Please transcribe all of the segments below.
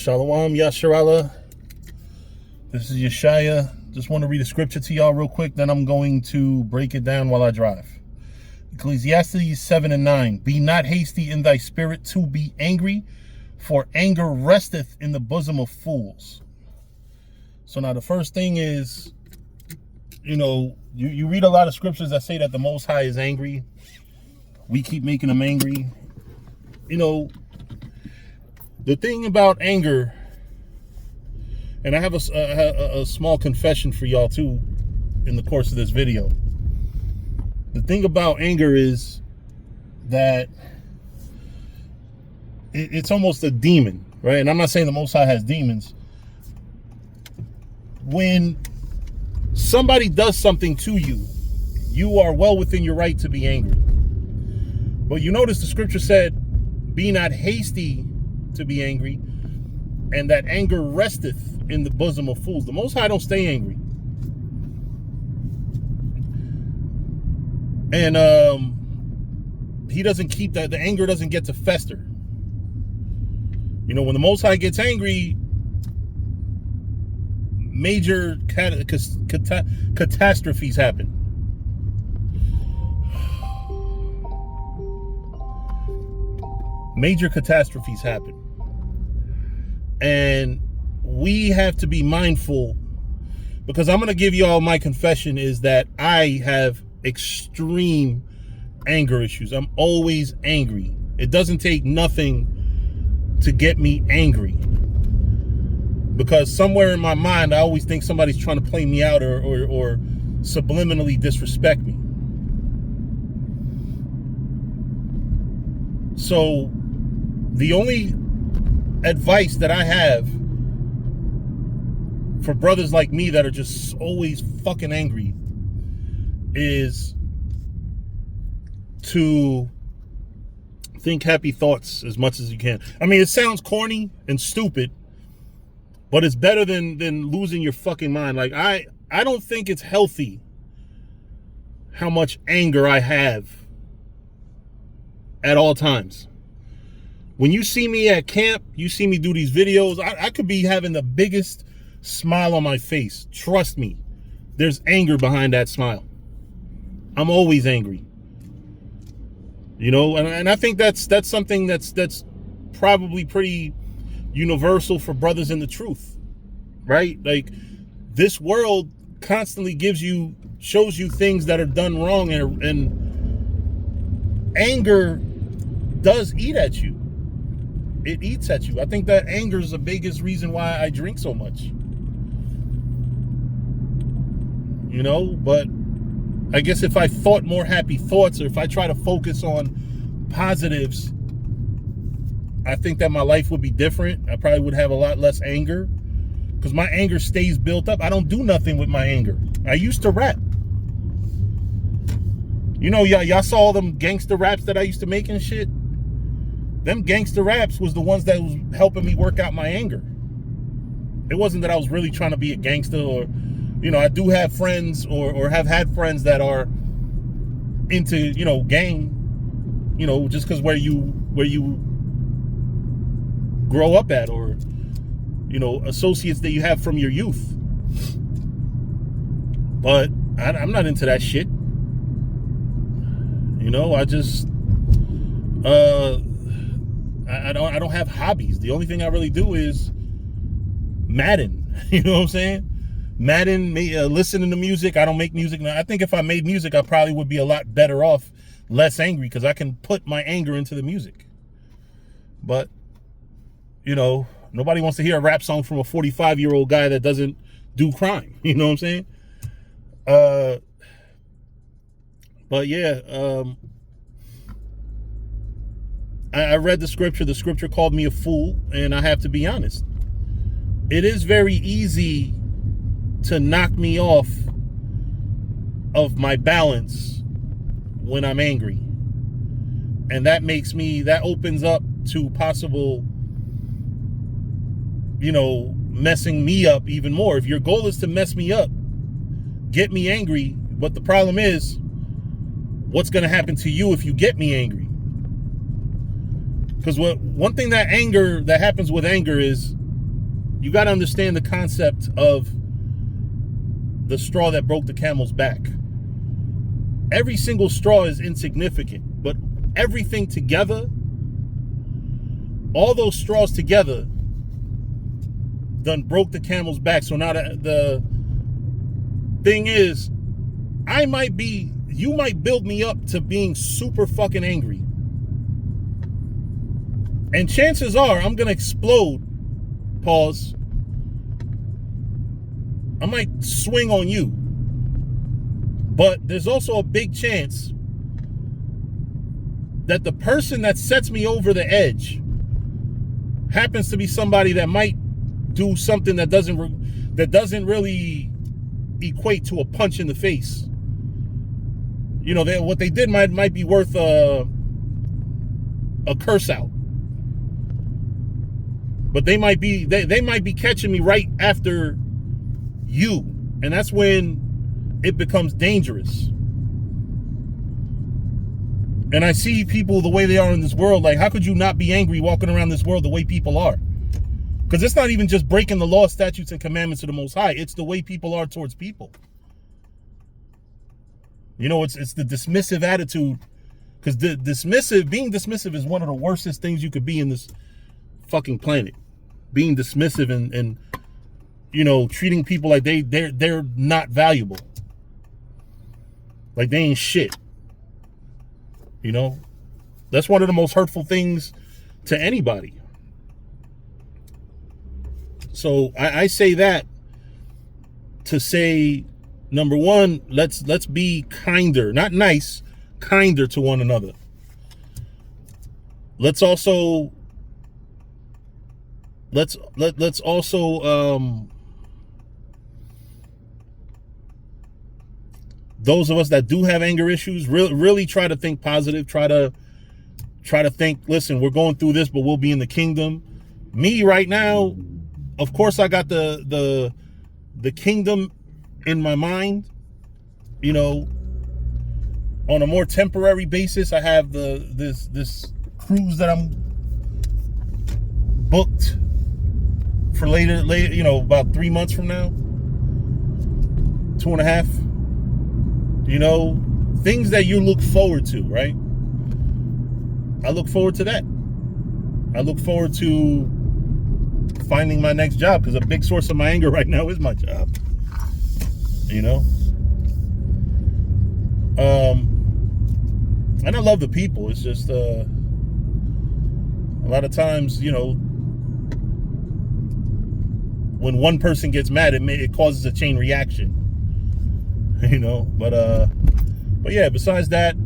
Shalom, Yasharallah. This is Yeshaya. Just want to read a scripture to y'all real quick, then I'm going to break it down while I drive. Ecclesiastes 7 and 9. Be not hasty in thy spirit to be angry, for anger resteth in the bosom of fools. So now the first thing is, you read a lot of scriptures that say that the Most High is angry. We keep making him angry. The thing about anger, and I have a small confession for y'all too in the course of this video. The thing about anger is that it's almost a demon, right? And I'm not saying the Most High has demons. When somebody does something to you, you are well within your right to be angry. But you notice the scripture said, be not hasty to be angry, and that anger resteth in the bosom of fools. The Most High don't stay angry. And he doesn't keep that, the anger doesn't get to fester. When the Most High gets angry, major catastrophes happen. Major catastrophes happen. And we have to be mindful, because I'm going to give y'all my confession is that I have extreme anger issues. I'm always angry. It doesn't take nothing to get me angry, because somewhere in my mind I always think somebody's trying to play me out or subliminally disrespect me. So the only advice that I have for brothers like me that are just always fucking angry is to think happy thoughts as much as you can. I mean, it sounds corny and stupid, but it's better than losing your fucking mind. Like, I don't think it's healthy how much anger I have at all times. When you see me at camp, you see me do these videos, I could be having the biggest smile on my face. Trust me, there's anger behind that smile. I'm always angry. And I think that's something that's probably pretty universal for brothers in the truth, right? Like, this world constantly shows you things that are done wrong, and anger does eat at you. It eats at you. I think that anger is the biggest reason why I drink so much. But I guess if I thought more happy thoughts, or if I try to focus on positives, I think that my life would be different. I probably would have a lot less anger, because my anger stays built up. I don't do nothing with my anger. I used to rap. Y'all saw them gangster raps that I used to make and shit. Them gangster raps was the ones that was helping me work out my anger. It wasn't that I was really trying to be a gangster, or, I do have friends or have had friends that are into, gang, just because where you grow up at, or, associates that you have from your youth. But I'm not into that shit. I just, I don't have hobbies. The only thing I really do is Madden. You know what I'm saying? Madden, listening to music. I don't make music now. I think if I made music, I probably would be a lot better off, less angry, because I can put my anger into the music. But, nobody wants to hear a rap song from a 45-year-old guy that doesn't do crime. You know what I'm saying? But yeah, I read the scripture. The scripture called me a fool, and I have to be honest. It is very easy to knock me off of my balance when I'm angry. And that opens up to possible, messing me up even more. If your goal is to mess me up, get me angry. But the problem is, what's going to happen to you if you get me angry? Because one thing that happens with anger is you got to understand the concept of the straw that broke the camel's back. Every single straw is insignificant, but everything together, all those straws together, done broke the camel's back. So now the thing is, you might build me up to being super fucking angry. And chances are I'm going to explode. Pause. I might swing on you. But there's also a big chance that the person that sets me over the edge happens to be somebody that might do something that doesn't really equate to a punch in the face. You know, what they did might be worth a curse out. But they might be catching me right after you. And that's when it becomes dangerous. And I see people the way they are in this world. Like, how could you not be angry walking around this world the way people are? Because it's not even just breaking the law, statutes, and commandments of the Most High. It's the way people are towards people. You know, it's the dismissive attitude. Because being dismissive is one of the worstest things you could be in this fucking planet. Being dismissive and you know, treating people like they're not valuable. Like they ain't shit. You know? That's one of the most hurtful things to anybody. So I say that to say, number one, let's be kinder, not nice, kinder to one another. Let's also those of us that do have anger issues, really try to think positive, try to think, listen, we're going through this, but we'll be in the kingdom. Me right now, of course, I got the kingdom in my mind. You know, on a more temporary basis, I have this cruise that I'm booked for later, you know, about 3 months from now, 2.5. You know, things that you look forward to, right? I look forward to that. I look forward to finding my next job, because a big source of my anger right now is my job. You know? And I love the people. It's just a lot of times, you know, when one person gets mad, it causes a chain reaction. You know, but yeah, besides that,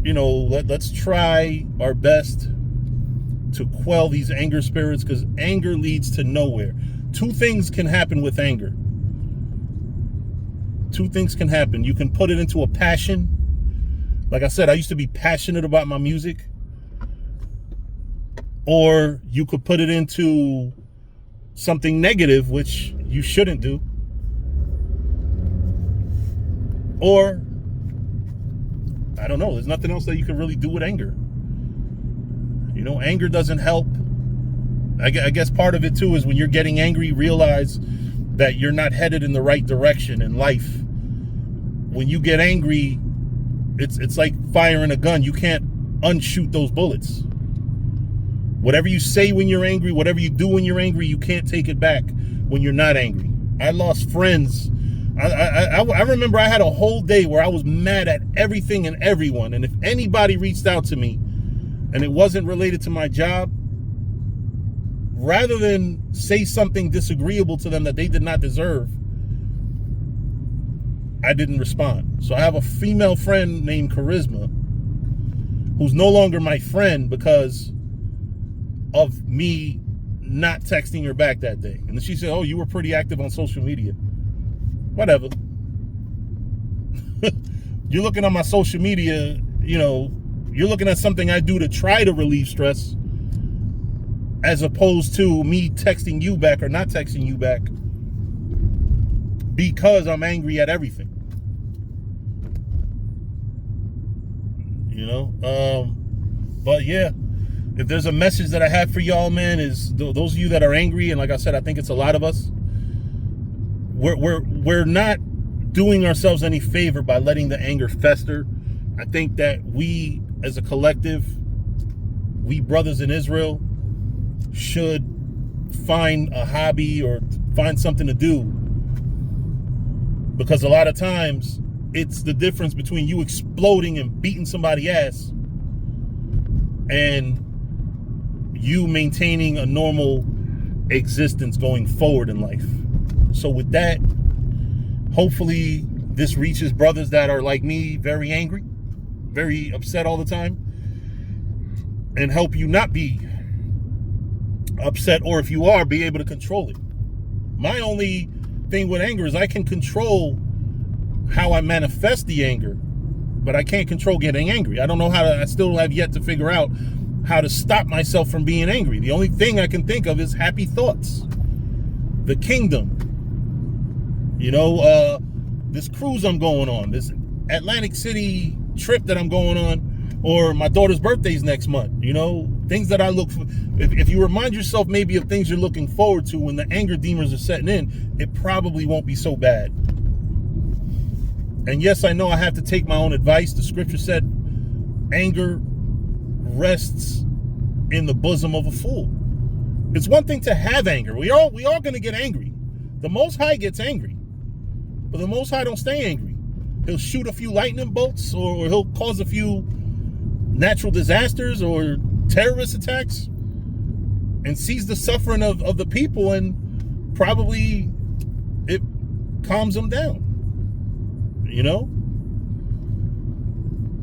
you know, let's try our best to quell these anger spirits, because anger leads to nowhere. Two things can happen with anger. Two things can happen. You can put it into a passion. Like I said, I used to be passionate about my music. Or you could put it into something negative, which you shouldn't do. Or, I don't know, there's nothing else that you can really do with anger. You know, anger doesn't help. I guess part of it too is when you're getting angry, realize that you're not headed in the right direction in life. When you get angry, it's like firing a gun. You can't unshoot those bullets. Whatever you say when you're angry, whatever you do when you're angry, you can't take it back when you're not angry. I lost friends. I remember I had a whole day where I was mad at everything and everyone. And if anybody reached out to me and it wasn't related to my job, rather than say something disagreeable to them that they did not deserve, I didn't respond. So I have a female friend named Charisma who's no longer my friend because of me not texting her back that day. And then she said, oh, you were pretty active on social media. Whatever. You're looking on my social media, you know, you're looking at something I do to try to relieve stress, as opposed to me texting you back or not texting you back because I'm angry at everything. You know? But yeah, if there's a message that I have for y'all, man, is those of you that are angry, and like I said, I think it's a lot of us, we're not doing ourselves any favor by letting the anger fester. I think that we as a collective, we brothers in Israel, should find a hobby or find something to do, because a lot of times it's the difference between you exploding and beating somebody's ass and you maintaining a normal existence going forward in life. So with that, hopefully this reaches brothers that are like me, very angry, very upset all the time, and help you not be upset, or if you are, be able to control it. My only thing with anger is I can control how I manifest the anger, but I can't control getting angry. I don't know how to, I still have yet to figure out how to stop myself from being angry. The only thing I can think of is happy thoughts. The kingdom. You know, this cruise I'm going on, this Atlantic City trip that I'm going on, or my daughter's birthday's next month. You know, things that I look for. If you remind yourself maybe of things you're looking forward to when the anger demons are setting in, it probably won't be so bad. And yes, I know I have to take my own advice. The scripture said, anger rests in the bosom of a fool. It's one thing to have anger. We all going to get angry. The Most High gets angry, but the Most High don't stay angry. He'll shoot a few lightning bolts, or he'll cause a few natural disasters or terrorist attacks, and sees the suffering of the people, and probably it calms them down. You know,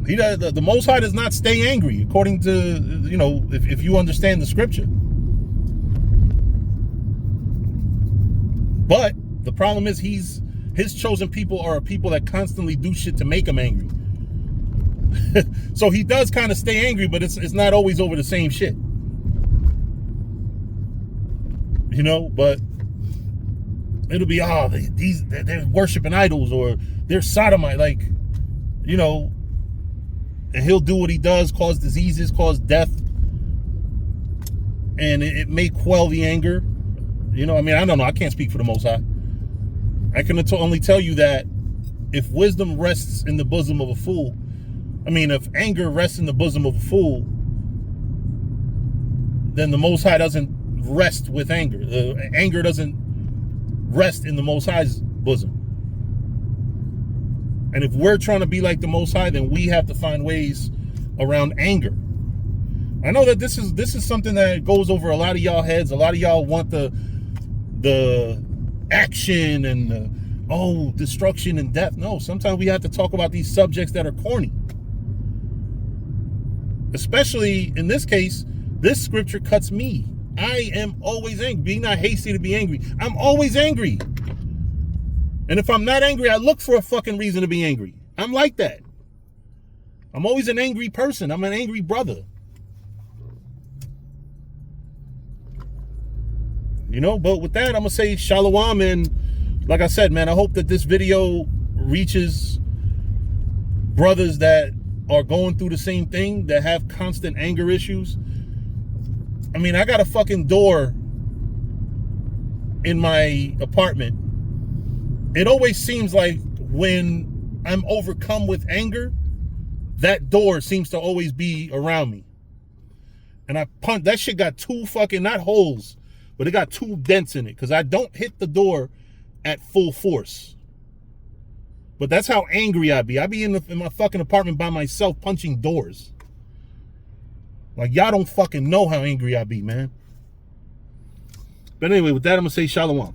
he does, the Most High does not stay angry, according to, you know, if you understand the scripture. But the problem is his chosen people are people that constantly do shit to make him angry. So he does kind of stay angry, but it's not always over the same shit. You know, but it'll be, oh, they're worshiping idols, or they're sodomite, like, you know, and he'll do what he does, cause diseases, cause death, and it may quell the anger. You know, I mean, I don't know. I can't speak for the Most High. I can only tell you that if wisdom rests in the bosom of a fool, I mean, if anger rests in the bosom of a fool, then the Most High doesn't rest with anger. Anger doesn't rest in the Most High's bosom. And if we're trying to be like the Most High, then we have to find ways around anger. I know that this is something that goes over a lot of y'all heads. A lot of y'all want the action and the, destruction and death. No, sometimes we have to talk about these subjects that are corny. Especially in this case, this scripture cuts me. I am always angry. Be not hasty to be angry. I'm always angry. And if I'm not angry, I look for a fucking reason to be angry. I'm like that. I'm always an angry person. I'm an angry brother. You know, but with that, I'm going to say shalom. And like I said, man, I hope that this video reaches brothers that are going through the same thing, that have constant anger issues. I mean, I got a fucking door in my apartment. It always seems like when I'm overcome with anger, that door seems to always be around me. And I punched, that shit got two fucking, not holes, but it got two dents in it, because I don't hit the door at full force. But that's how angry I be. I be in my fucking apartment by myself punching doors. Like, y'all don't fucking know how angry I be, man. But anyway, with that, I'm going to say shalom.